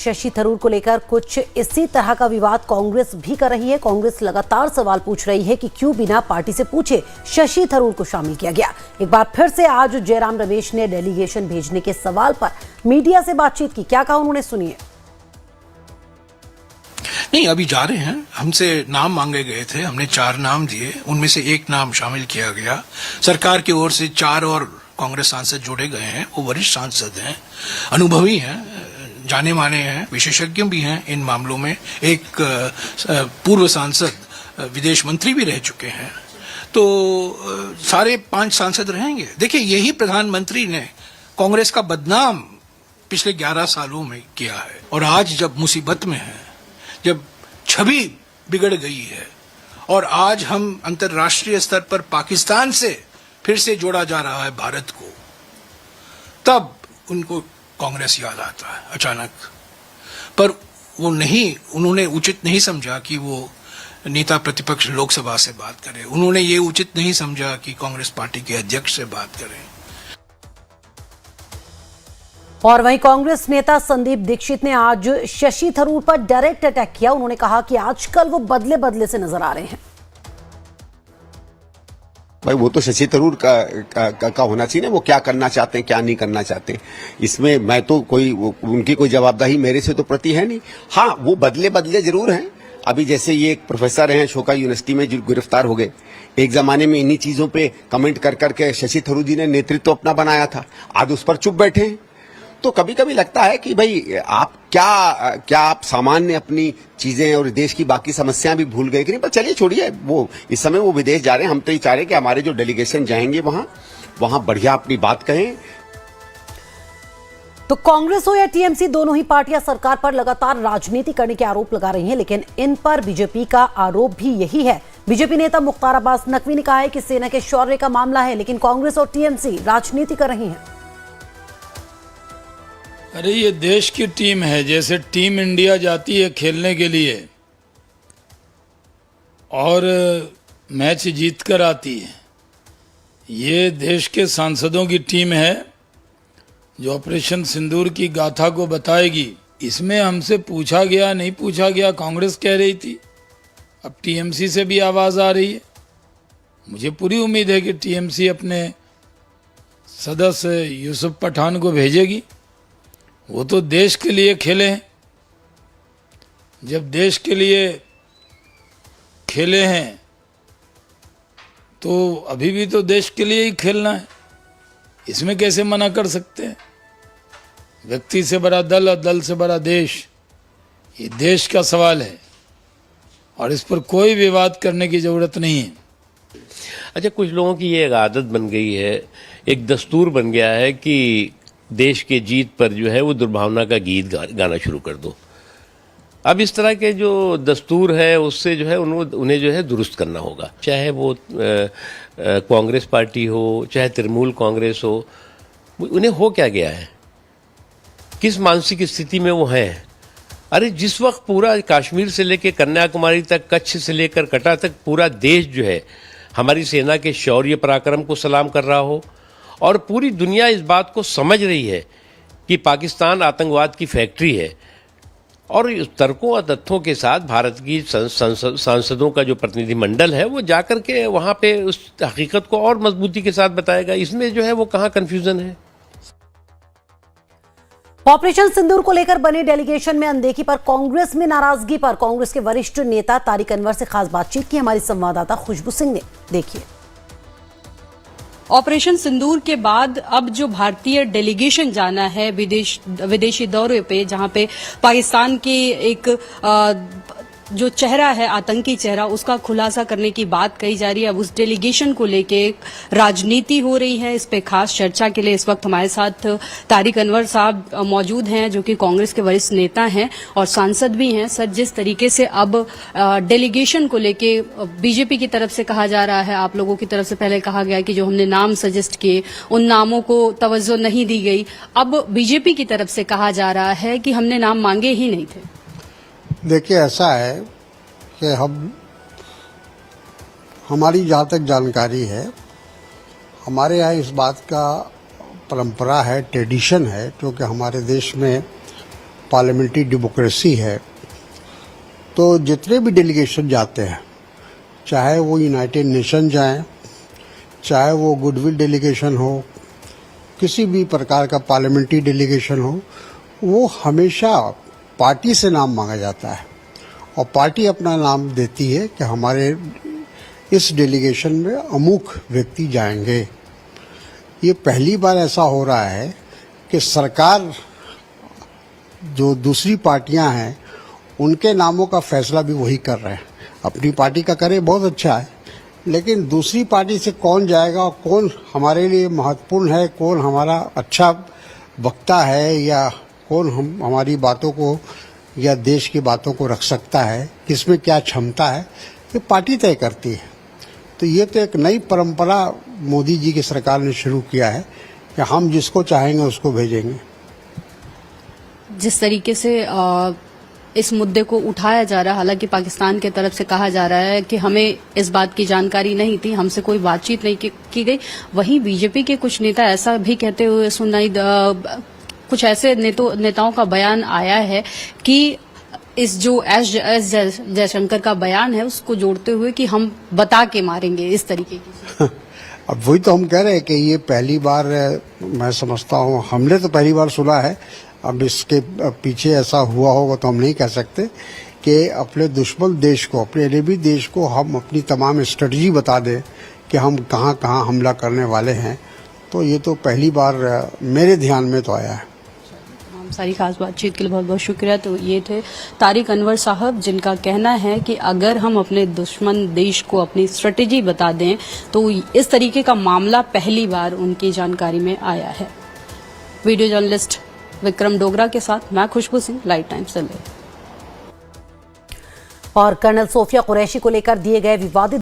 शशि थरूर को लेकर कुछ इसी तरह का विवाद कांग्रेस भी कर रही है। कांग्रेस लगातार सवाल पूछ रही है कि क्यों बिना पार्टी से पूछे शशि थरूर को शामिल किया गया। एक बार फिर से आज जयराम रमेश ने डेलीगेशन भेजने के सवाल पर मीडिया से बातचीत की। क्या कहा उन्होंने, सुनिए। नहीं, अभी जा रहे हैं। हमसे नाम मांगे गए थे, हमने 4 नाम दिए, उनमें से एक नाम शामिल किया गया। सरकार की ओर से 4 और कांग्रेस सांसद जोड़े गए हैं। वो वरिष्ठ सांसद हैं, अनुभवी हैं, जाने माने हैं, विशेषज्ञ भी हैं इन मामलों में। एक पूर्व सांसद विदेश मंत्री भी रह चुके हैं। तो सारे 5 सांसद रहेंगे। देखिए, यही प्रधानमंत्री ने कांग्रेस का बदनाम पिछले 11 सालों में किया है, और आज जब मुसीबत में है, जब छवि बिगड़ गई है और आज हम अंतर्राष्ट्रीय स्तर पर पाकिस्तान से फिर से जोड़ा जा रहा है भारत को, तब उनको कांग्रेस याद आता है अचानक। पर वो नहीं, उन्होंने उचित नहीं समझा कि वो नेता प्रतिपक्ष लोकसभा से बात करें। उन्होंने ये उचित नहीं समझा कि कांग्रेस पार्टी के अध्यक्ष से बात करें। और वहीं कांग्रेस नेता संदीप दीक्षित ने आज शशि थरूर पर डायरेक्ट अटैक किया। उन्होंने कहा कि आजकल वो बदले बदले से नजर आ रहे हैं। भाई, वो तो शशि थरूर का होना चाहिए ना, वो क्या करना चाहते हैं, क्या नहीं करना चाहते। इसमें मैं तो उनकी कोई जवाबदेही मेरे से तो प्रति है नहीं। हाँ, वो बदले बदले जरूर हैं। अभी जैसे ये एक प्रोफेसर हैं शोका यूनिवर्सिटी में, जो गिरफ्तार हो गए, एक जमाने में इन्हीं चीजों पे कमेंट कर करके शशि थरूर जी ने नेतृत्व अपना बनाया था, आज उस पर चुप बैठे हैं। तो कभी कभी लगता है कि भाई आप क्या आप सामान्य अपनी चीजें और देश की बाकी समस्याएं भी भूल गए कि नहीं। पर चलिए, छोड़िए, वो इस समय वो विदेश जा रहे हैं। हम तो ये चाह रहे हैं कि हमारे जो डेलीगेशन जाएंगे वहां बढ़िया अपनी बात कहें। तो कांग्रेस हो या टीएमसी, दोनों ही पार्टियां सरकार पर लगातार राजनीति करने के आरोप लगा रही हैं, लेकिन इन पर बीजेपी का आरोप भी यही है। बीजेपी नेता मुख्तार अब्बास नकवी ने कहा है कि सेना के शौर्य का मामला है, लेकिन कांग्रेस और टीएमसी राजनीति कर रही हैं। अरे, ये देश की टीम है। जैसे टीम इंडिया जाती है खेलने के लिए और मैच जीत कर आती है, ये देश के सांसदों की टीम है जो ऑपरेशन सिंदूर की गाथा को बताएगी। इसमें हमसे पूछा गया नहीं पूछा गया, कांग्रेस कह रही थी। अब टीएमसी से भी आवाज आ रही है। मुझे पूरी उम्मीद है कि टीएमसी अपने सदस्य यूसुफ पठान को भेजेगी। वो तो देश के लिए खेले हैं। जब देश के लिए खेले हैं तो अभी भी तो देश के लिए ही खेलना है। इसमें कैसे मना कर सकते हैं? व्यक्ति से बड़ा दल और दल से बड़ा देश, ये देश का सवाल है और इस पर कोई विवाद करने की जरूरत नहीं है। अच्छा, कुछ लोगों की ये एक आदत बन गई है, एक दस्तूर बन गया है कि देश के जीत पर जो है वो दुर्भावना का गीत गाना शुरू कर दो। अब इस तरह के जो दस्तूर है उससे जो है उन्हें जो है दुरुस्त करना होगा। चाहे वो कांग्रेस पार्टी हो, चाहे तृणमूल कांग्रेस हो, उन्हें हो क्या गया है, किस मानसिक स्थिति में वो हैं। अरे, जिस वक्त पूरा कश्मीर से लेकर कन्याकुमारी तक, कच्छ से लेकर कटरा तक पूरा देश जो है हमारी सेना के शौर्य पराक्रम को सलाम कर रहा हो और पूरी दुनिया इस बात को समझ रही है कि पाकिस्तान आतंकवाद की फैक्ट्री है, और इस तर्कों और तथ्यों के साथ भारत की सांसदों का जो प्रतिनिधिमंडल है वो जाकर के वहाँ पे उस हकीकत को और मजबूती के साथ बताएगा। इसमें जो है वो कहाँ कन्फ्यूजन है। ऑपरेशन सिंदूर को लेकर बने डेलीगेशन में अनदेखी पर कांग्रेस में नाराजगी पर कांग्रेस के वरिष्ठ नेता तारिक अनवर से खास बातचीत की हमारी संवाददाता खुशबू सिंह ने। देखिए। ऑपरेशन सिंदूर के बाद अब जो भारतीय डेलीगेशन जाना है विदेशी दौरे पे, जहां पे पाकिस्तान की एक जो चेहरा है, आतंकी चेहरा, उसका खुलासा करने की बात कही जा रही है। अब उस डेलीगेशन को लेके राजनीति हो रही है। इस पे खास चर्चा के लिए इस वक्त हमारे साथ तारिक अनवर साहब मौजूद हैं, जो कि कांग्रेस के वरिष्ठ नेता हैं और सांसद भी हैं। सर, जिस तरीके से अब डेलीगेशन को लेके बीजेपी की तरफ से कहा जा रहा है, आप लोगों की तरफ से पहले कहा गया कि जो हमने नाम सजेस्ट किए उन नामों को तवज्जो नहीं दी गई, अब बीजेपी की तरफ से कहा जा रहा है कि हमने नाम मांगे ही नहीं थे। देखिए, ऐसा है कि हमारी जहाँ तक जानकारी है, हमारे यहाँ इस बात का परंपरा है, ट्रेडिशन है, क्योंकि हमारे देश में पार्लियामेंट्री डेमोक्रेसी है, तो जितने भी डेलीगेशन जाते हैं, चाहे वो यूनाइटेड नेशन जाएं, चाहे वो गुडविल डेलीगेशन हो, किसी भी प्रकार का पार्लियामेंट्री डेलीगेशन हो, वो हमेशा पार्टी से नाम मांगा जाता है और पार्टी अपना नाम देती है कि हमारे इस डेलीगेशन में अमुक व्यक्ति जाएंगे। ये पहली बार ऐसा हो रहा है कि सरकार जो दूसरी पार्टियां हैं उनके नामों का फैसला भी वही कर रहे हैं। अपनी पार्टी का करे बहुत अच्छा है, लेकिन दूसरी पार्टी से कौन जाएगा और कौन हमारे लिए महत्वपूर्ण है, कौन हमारा अच्छा वक्ता है या कौन हमारी बातों को या देश की बातों को रख सकता है, किसमें क्या क्षमता है, ये पार्टी तय करती है। तो ये तो एक नई परंपरा मोदी जी की सरकार ने शुरू किया है कि हम जिसको चाहेंगे उसको भेजेंगे। जिस तरीके से इस मुद्दे को उठाया जा रहा है, हालांकि पाकिस्तान की तरफ से कहा जा रहा है कि हमें इस बात की जानकारी नहीं थी, हमसे कोई बातचीत नहीं की गई। वहीं बीजेपी के कुछ नेता ऐसा भी कहते हुए सुनाई, कुछ ऐसे नेताओं का बयान आया है कि इस जो एस जयशंकर का बयान है उसको जोड़ते हुए कि हम बता के मारेंगे, इस तरीके की। अब वही तो हम कह रहे हैं कि ये पहली बार, मैं समझता हूँ हमने तो पहली बार सुना है। अब इसके पीछे ऐसा हुआ होगा तो हम नहीं कह सकते कि अपने दुश्मन देश को, अपने एनिमी देश को हम अपनी तमाम स्ट्रेटजी बता दें कि हम कहाँ कहाँ हमला करने वाले हैं। तो ये तो पहली बार मेरे ध्यान में तो आया है। सारी खास बातचीत के लिए बहुत बहुत शुक्रिया। तो ये थे तारिक अनवर साहब, जिनका कहना है कि अगर हम अपने दुश्मन देश को अपनी स्ट्रेटेजी बता दें तो इस तरीके का मामला पहली बार उनकी जानकारी में आया है। वीडियो जर्नलिस्ट विक्रम डोगरा के साथ मैं खुशबू सिंह, लाइव टाइम्स दिल्ली। और कर्नल सोफिया कुरैशी को लेकर दिए गए विवादित